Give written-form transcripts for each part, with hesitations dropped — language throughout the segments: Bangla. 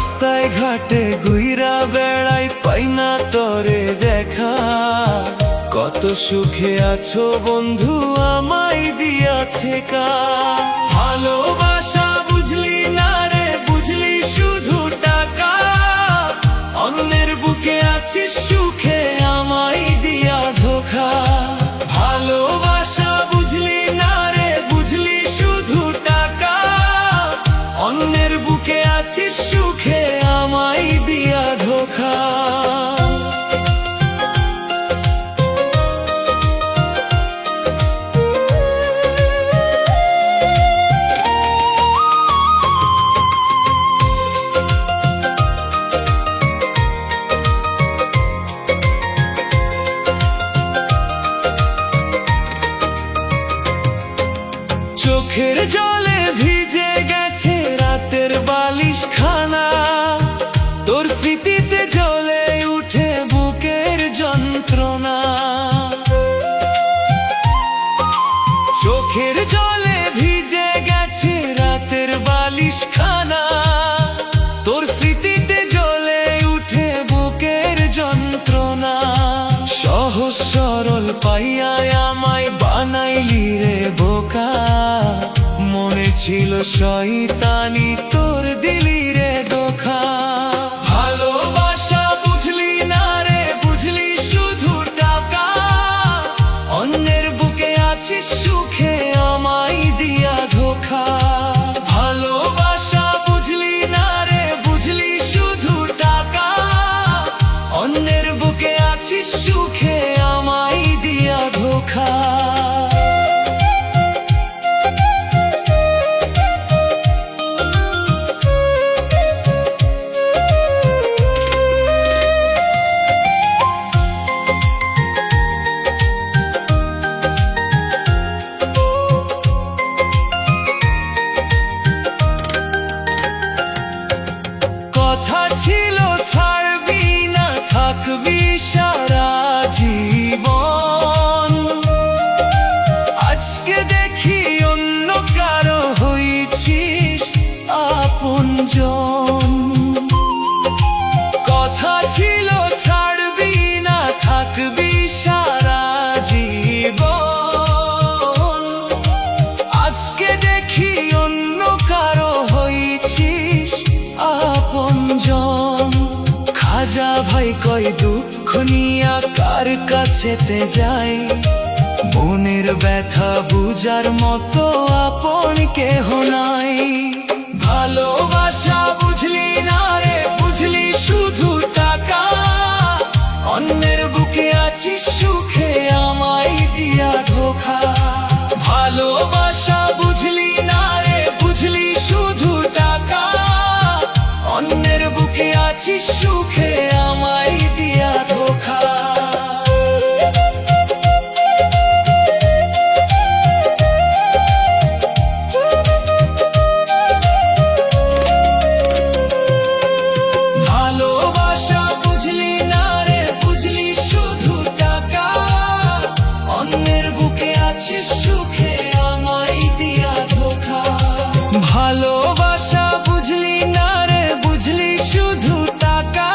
রাস্তায় ঘাটে ঘুইরা বেড়াই, পাই না তরে দেখা। কত সুখে আছো বন্ধু, আমায় দিয়াছে কা। ভালোবাসা বুঝলি না রে, বুঝলি শুধু টাকা। অন্যের বুকে আছিস সুখে, আমায় দিয়া ধোঁকা। ভালোবাসা বুঝলি না রে, বুঝলি শুধু টাকা। অন্যের বুকে আছিস সুখে, আমায় দিয়া ধোঁকা। চোখের জলে ভিজে গেছে রাতের বালিশ খানা। তোর স্মৃতিতে জ্বলে উঠে বুকের যন্ত্রণা। চোখের জলে ভিজে গেছে রাতের বালিশ খানা। তোর স্মৃতিতে জ্বলে উঠে বুকের যন্ত্রণা। সহজ সরল পাইয়া আমায় বানাইলি রে বোকা। মনে ছিল শয়তানি, তোর দিলি রে ধোঁকা। ভালোবাসা বুঝলি না রে, বুঝলি শুধু টাকা। অন্যের বুকে আছিস সুখে, আমায় দিয়া ধোঁকা। ভালোবাসা বুঝলি না রে, বুঝলি শুধু টাকা। অন্যের বুকে আছিস সুখে, আমায় দিয়া ধোঁকা। কথা ছিল ছাড়বি না, থাকবি সারা জীবন। আজকে দেখি অন্য কারো হইছিস আপনজন। কথা ছিল ছাড়বি না, থাকবি সারা জীবন। আজকে দেখি অন্য কারো হইছিস আপনজন। খাজা ভাই কয় দুঃখ নিয়া কার কাছেতে যাই। মনের ব্যথা বুঝার মতো আপন কেহ নাই। ভালোবাসা বুঝলি না রে, বুঝলি শুধু টাকা। অন্যের বুকে আছিস সুখে, আমায় দিয়া ধোঁকা। ভালোবাসা বুঝলি না রে, বুঝলি শুধু টাকা। অন্যের বুকে আছিস সুখে, আমায় দিয়া ধোঁকা। ভালোবাসা বুঝলি না রে, বুঝলি শুধু টাকা। অন্যের বুকে আছিস সুখে, আমায় দিয়া ধোঁকা। ভালোবাসা বুঝলি না রে, বুঝলি শুধু টাকা।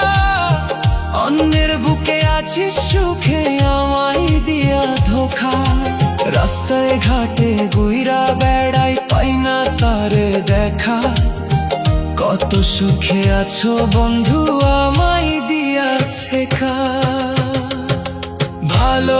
অন্যের বুকে আছিস সুখে, আমায় দিয়া ধোঁকা। রাস্তায় ঘাটে ঘুইরা বেড়াই, পাই না তারে দেখা। কত সুখে আছো বন্ধু, আমায় দিয়াছে কা। ভালো